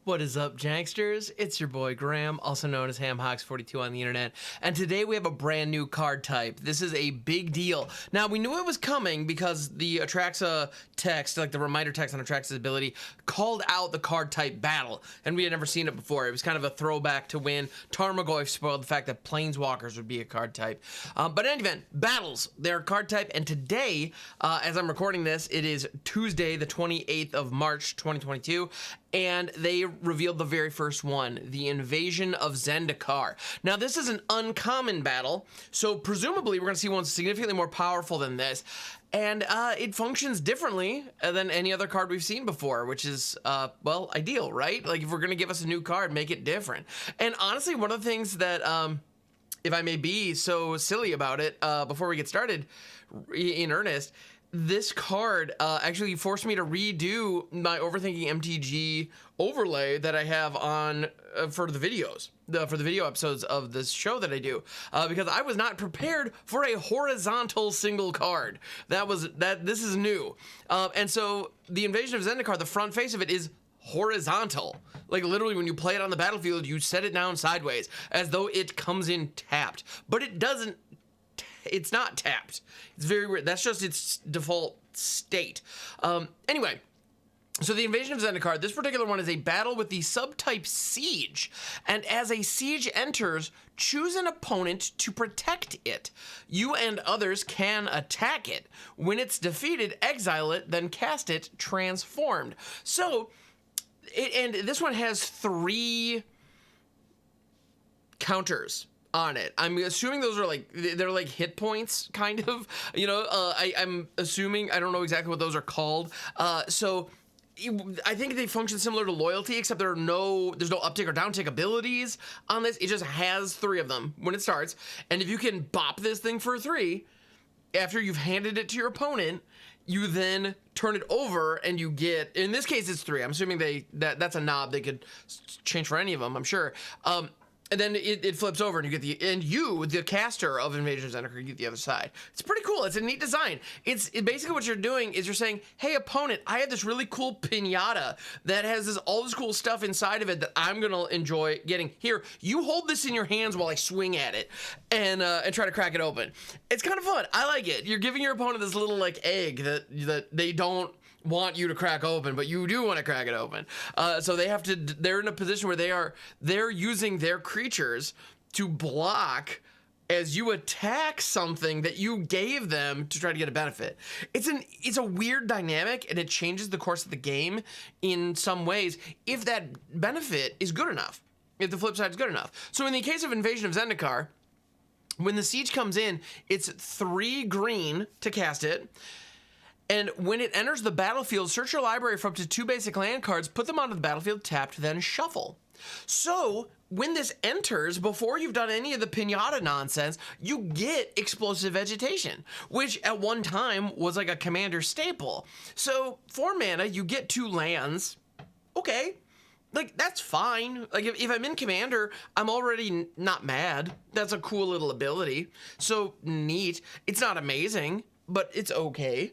What is up, Janksters? It's your boy Graham, also known as HamHocks42 on the internet, and today we have a brand new card type. This is a big deal. Now, we knew it was coming because the Atraxa text, like the reminder text on Atraxa's ability, called out the card type battle, and we had never seen it before. It was kind of a throwback to when Tarmogoyf spoiled the fact that Planeswalkers would be a card type. But in any event, battles, they're a card type, and today, as I'm recording this, it is Tuesday, the 28th of March, 2022, and they revealed the very first one, the Invasion of Zendikar. Now, this is an uncommon battle, so presumably we're going to see one significantly more powerful than this, and it functions differently than any other card we've seen before, which is, well, ideal, right? Like, if we're going to give us a new card, make it different. And honestly, one of the things that, if I may be so silly about it, before we get started in earnest, this card actually forced me to redo my Overthinking MTG overlay that I have on for the videos, for the video episodes of this show that I do, because I was not prepared for a horizontal single card. This is new, and so the Invasion of Zendikar, the front face of it is horizontal. Like, literally, when you play it on the battlefield, you set it down sideways as though it comes in tapped, but it doesn't. It's not tapped. It's very weird. That's just its default state. Anyway, so the Invasion of Zendikar, this particular one is a battle with the subtype Siege. And as a Siege enters, choose an opponent to protect it. You and others can attack it. When it's defeated, exile it, then cast it transformed. So, and this one has 3 counters on it. I'm assuming those are they're like hit points, kind of, you know. I'm assuming, I don't know exactly what those are called. So I think they function similar to loyalty, except there's no uptick or downtick abilities on this. It just has 3 of them when it starts, and if you can bop this thing for 3 after you've handed it to your opponent, you then turn it over and you get, in this case it's 3. I'm assuming that's a knob they could change for any of them, I'm sure. And then it flips over and you get the caster of Invasion of Zendikar, you get the other side. It's pretty cool. It's a neat design. Basically what you're doing is you're saying, hey, opponent, I have this really cool pinata that has all this cool stuff inside of it that I'm going to enjoy getting. Here, you hold this in your hands while I swing at it and try to crack it open. It's kind of fun. I like it. You're giving your opponent this little, like, egg that they don't want you to crack open, but you do want to crack it open. So they're in a position where they're using their creatures to block as you attack something that you gave them to try to get a benefit. It's a weird dynamic, and it changes the course of the game in some ways if that benefit is good enough, if the flip side is good enough. So in the case of Invasion of Zendikar, when the Siege comes in, it's 3 green to cast it. And when it enters the battlefield, search your library for up to 2 basic land cards, put them onto the battlefield, tapped, then shuffle. So, when this enters, before you've done any of the pinata nonsense, you get Explosive Vegetation, which at one time was like a commander staple. So, 4 mana, you get 2 lands. Okay. Like, that's fine. Like, if I'm in Commander, I'm already not mad. That's a cool little ability. So, neat. It's not amazing, but it's okay.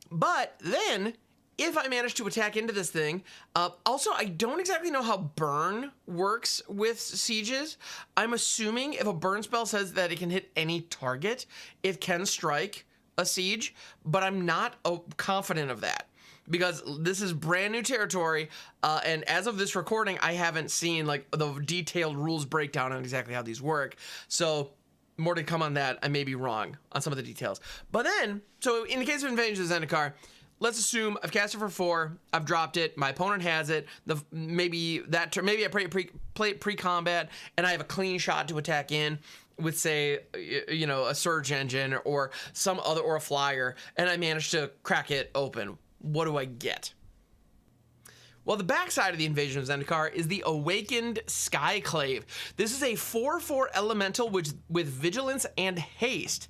But then, if I manage to attack into this thing, also, I don't exactly know how burn works with sieges. I'm assuming if a burn spell says that it can hit any target, it can strike a siege, but I'm not confident of that, because this is brand new territory, and as of this recording, I haven't seen like the detailed rules breakdown on exactly how these work. So more to come on that. I may be wrong on some of the details. But then, so in the case of Invasion of Zendikar, let's assume I've cast it for 4, I've dropped it, my opponent has it, maybe I play it pre-combat, and I have a clean shot to attack in with, say, you know, a Surge Engine or some other, or a Flyer, and I manage to crack it open. What do I get? Well, the backside of the Invasion of Zendikar is the Awakened Skyclave. This is a 4/4 elemental with vigilance and haste.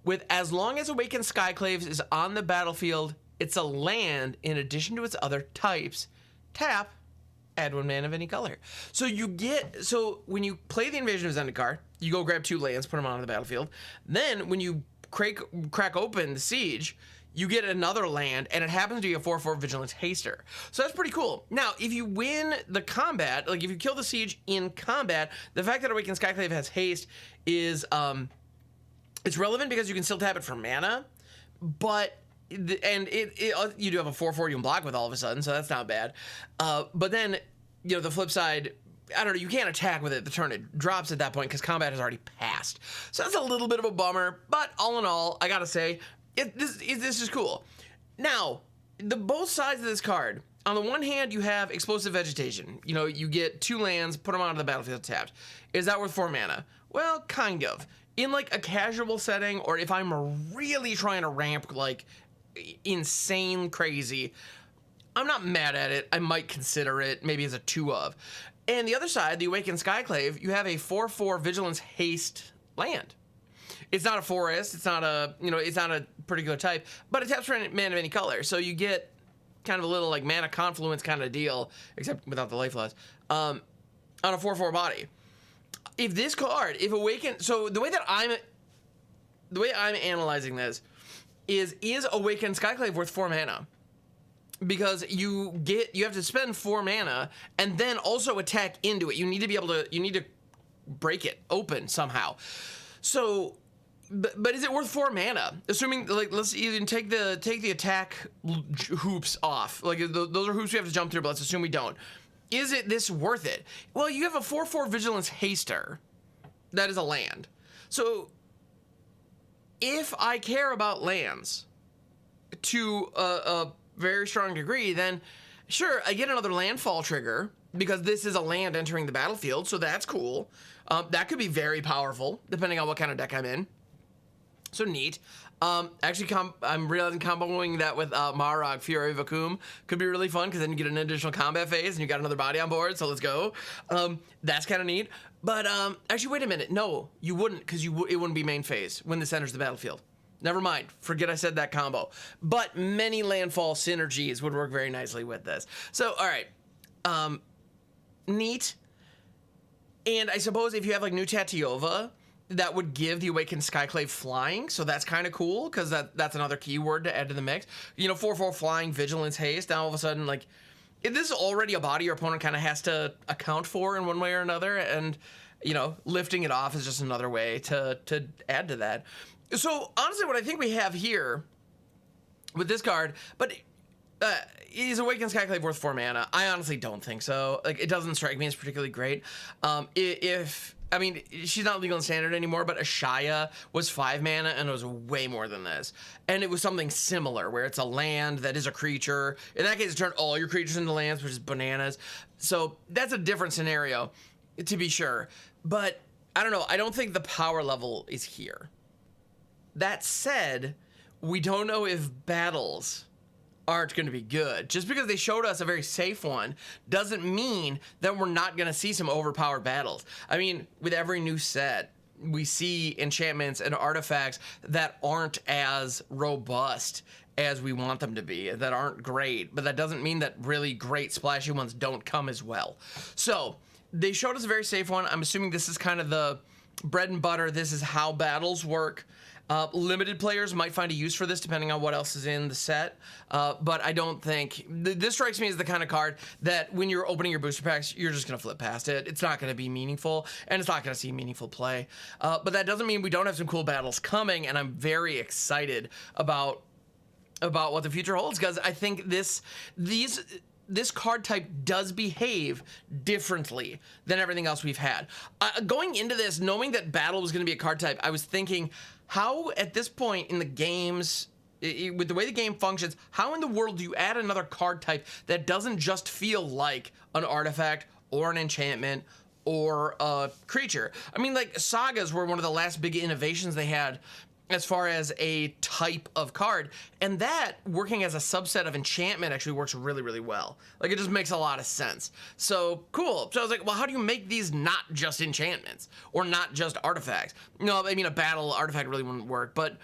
With as long as Awakened Skyclaves is on the battlefield, it's a land in addition to its other types. Tap, add 1 mana of any color. So when you play the Invasion of Zendikar, you go grab 2 lands, put them on the battlefield. Then when you crack open the Siege, you get another land, and it happens to be a 4/4 Vigilance Haster. So that's pretty cool. Now, if you win the combat, like if you kill the siege in combat, the fact that Awakened Skyclave has haste is it's relevant because you can still tap it for mana, but you do have a 4/4 you can block with all of a sudden, so that's not bad. But then, you know, the flip side, I don't know, you can't attack with it the turn it drops at that point because combat has already passed. So that's a little bit of a bummer, but all in all, I gotta say, this is cool. Now, both sides of this card, on the one hand, you have Explosive Vegetation. You know, you get 2 lands, put them onto the battlefield tapped. Is that worth 4 mana? Well, kind of. In like a casual setting, or if I'm really trying to ramp like insane crazy, I'm not mad at it. I might consider it maybe as a 2 of. And the other side, the Awakened Skyclave, you have a 4/4 Vigilance Haste land. It's not a forest, it's not a, you know, it's not a particular type, but it taps for mana of any color. So you get kind of a little like mana confluence kind of deal, except without the life loss, on a 4/4 body. If this card, if Awakened, so the way I'm analyzing this is Awakened Skyclave worth 4 mana? Because you have to spend 4 mana and then also attack into it. You need to break it open somehow. So, but is it worth 4 mana? Assuming, like, let's even take the attack hoops off. Like, those are hoops we have to jump through, but let's assume we don't. Is it this worth it? Well, you have a 4/4 Vigilance Haster. That is a land. So, if I care about lands to a very strong degree, then sure, I get another landfall trigger because this is a land entering the battlefield, so that's cool. That could be very powerful, depending on what kind of deck I'm in. So neat. Actually, I'm realizing comboing that with Marog, Fury Vacuum could be really fun because then you get an additional combat phase and you got another body on board, so let's go. That's kind of neat. But actually, wait a minute. No, you wouldn't, because it wouldn't be main phase when this enters the battlefield. Never mind. Forget I said that combo. But many landfall synergies would work very nicely with this. So, all right. Neat. And I suppose if you have like New Tatiova, that would give the Awakened Skyclave flying, so that's kind of cool, because that's another keyword to add to the mix. You know, 4/4 flying, Vigilance Haste, now all of a sudden, like, if this is already a body your opponent kind of has to account for in one way or another, and, you know, lifting it off is just another way to add to that. So, honestly, what I think we have here with this card, but is Awakened Skyclave worth 4 mana? I honestly don't think so. Like, it doesn't strike me as particularly great. I mean, she's not legal in standard anymore, but Ashaya was 5 mana and it was way more than this. And it was something similar, where it's a land that is a creature. In that case, it turned all your creatures into lands, which is bananas. So that's a different scenario, to be sure. But I don't know. I don't think the power level is here. That said, we don't know if battles aren't going to be good. Just because they showed us a very safe one doesn't mean that we're not going to see some overpowered battles. I mean, with every new set, we see enchantments and artifacts that aren't as robust as we want them to be, that aren't great, but that doesn't mean that really great splashy ones don't come as well. So, they showed us a very safe one. I'm assuming this is kind of the bread and butter. This is how battles work. Limited players might find a use for this depending on what else is in the set, but I don't think this strikes me as the kind of card that when you're opening your booster packs, you're just gonna flip past it. It's not gonna be meaningful, and it's not gonna see meaningful play. But that doesn't mean we don't have some cool battles coming, and I'm very excited about what the future holds, because I think this card type does behave differently than everything else we've had. Going into this, knowing that battle was going to be a card type, I was thinking, how at this point in the games, with the way the game functions, how in the world do you add another card type that doesn't just feel like an artifact or an enchantment or a creature? I mean, like, sagas were one of the last big innovations they had as far as a type of card, and that working as a subset of enchantment actually works really, really well. Like, it just makes a lot of sense. So cool. So I was like, well, how do you make these not just enchantments or not just artifacts? No, I mean, a battle artifact really wouldn't work, but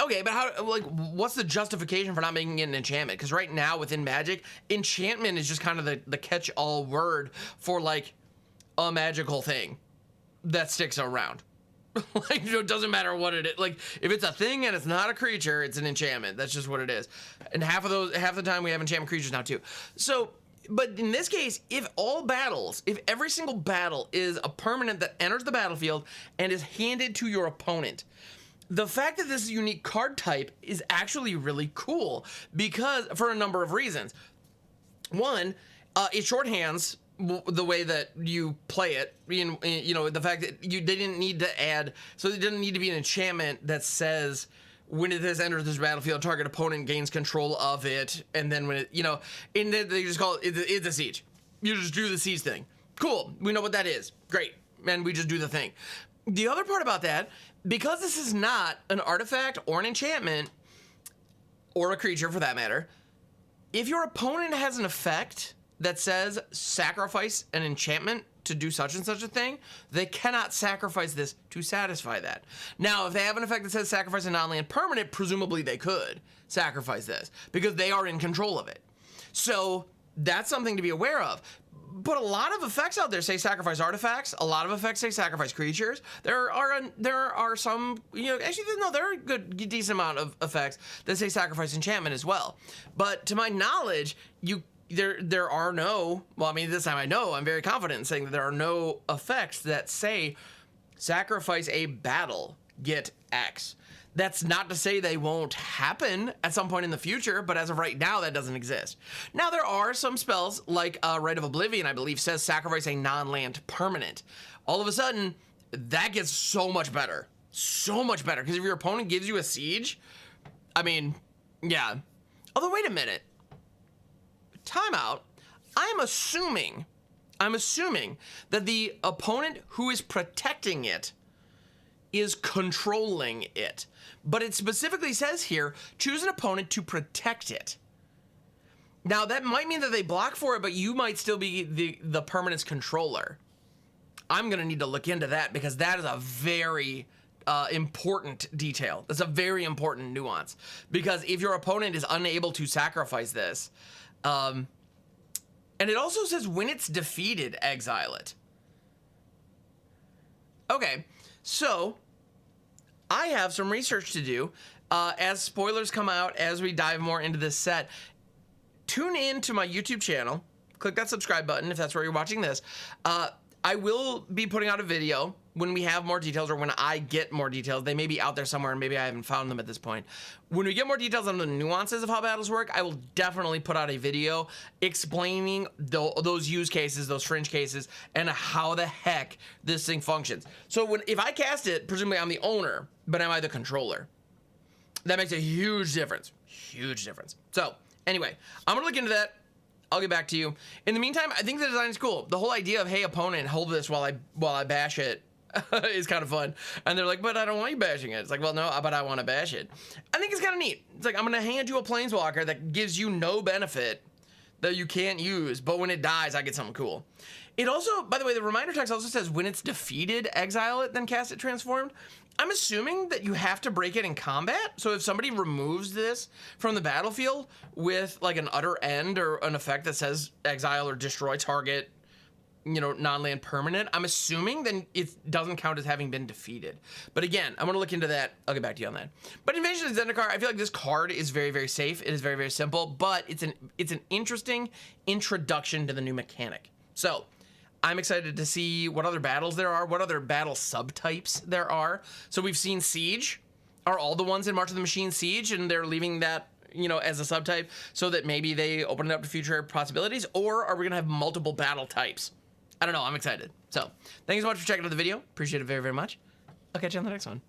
okay, but how, like, what's the justification for not making it an enchantment? Because right now within Magic, enchantment is just kind of the catch-all word for, like, a magical thing that sticks around. Like, it doesn't matter what it is. Like, if it's a thing and it's not a creature, it's an enchantment. That's just what it is. And half the time we have enchantment creatures now too. So, but in this case, if every single battle is a permanent that enters the battlefield and is handed to your opponent, the fact that this is a unique card type is actually really cool because for a number of reasons. One, it shorthands the way that you play it. You know, the fact that they didn't need to add, so it didn't need to be an enchantment that says when it has entered this battlefield, target opponent gains control of it, and then when it, and then they just call it, it's a siege. You just do the siege thing. Cool, we know what that is. Great, and we just do the thing. The other part about that, because this is not an artifact or an enchantment, or a creature for that matter, if your opponent has an effect that says sacrifice an enchantment to do such and such a thing, they cannot sacrifice this to satisfy that. Now, if they have an effect that says sacrifice a non-land permanent, presumably they could sacrifice this because they are in control of it. So that's something to be aware of. But a lot of effects out there say sacrifice artifacts. A lot of effects say sacrifice creatures. There are some, actually, no, there are a decent amount of effects that say sacrifice enchantment as well. But to my knowledge, there are no, well, I mean, this time I know, I'm very confident in saying that there are no effects that say sacrifice a battle, get X. That's not to say they won't happen at some point in the future, but as of right now, that doesn't exist. Now, there are some spells, like Rite of Oblivion, I believe, says sacrifice a non-land permanent. All of a sudden, that gets so much better. So much better, because if your opponent gives you a siege, I mean, yeah. Although, wait a minute. Timeout. I'm assuming that the opponent who is protecting it is controlling it. But it specifically says here, choose an opponent to protect it. Now, that might mean that they block for it, but you might still be the permanent's controller. I'm going to need to look into that because that is a very important detail. That's a very important nuance. Because if your opponent is unable to sacrifice this, and it also says when it's defeated, exile it. Okay, so I have some research to do as spoilers come out, as we dive more into this set. Tune in to my YouTube channel. Click that subscribe button if that's where you're watching this. I will be putting out a video when we have more details or when I get more details. They may be out there somewhere and maybe I haven't found them at this point. When we get more details on the nuances of how battles work, I will definitely put out a video explaining those use cases, those fringe cases, and how the heck this thing functions. So if I cast it, presumably I'm the owner, but am I the controller? That makes a huge difference. Huge difference. So anyway, I'm gonna look into that. I'll get back to you. In the meantime, I think the design is cool. The whole idea of, hey, opponent, hold this while I bash it is kind of fun. And they're like, but I don't want you bashing it. It's like, well, no, but I want to bash it. I think it's kind of neat. It's like, I'm going to hand you a planeswalker that gives you no benefit that you can't use, but when it dies, I get something cool. It also, by the way, the reminder text also says when it's defeated, exile it, then cast it transformed. I'm assuming that you have to break it in combat. So if somebody removes this from the battlefield with like an utter end or an effect that says exile or destroy target, non-land permanent, I'm assuming then it doesn't count as having been defeated. But again, I'm gonna look into that. I'll get back to you on that. But Invasion of Zendikar, I feel like this card is very, very safe. It is very, very simple, but it's an interesting introduction to the new mechanic. So I'm excited to see what other battles there are, what other battle subtypes there are. So we've seen Siege. Are all the ones in March of the Machine Siege, and they're leaving that, as a subtype so that maybe they open it up to future possibilities? Or are we gonna have multiple battle types? I don't know, I'm excited. So thank you so much for checking out the video. Appreciate it very, very much. I'll catch you on the next one.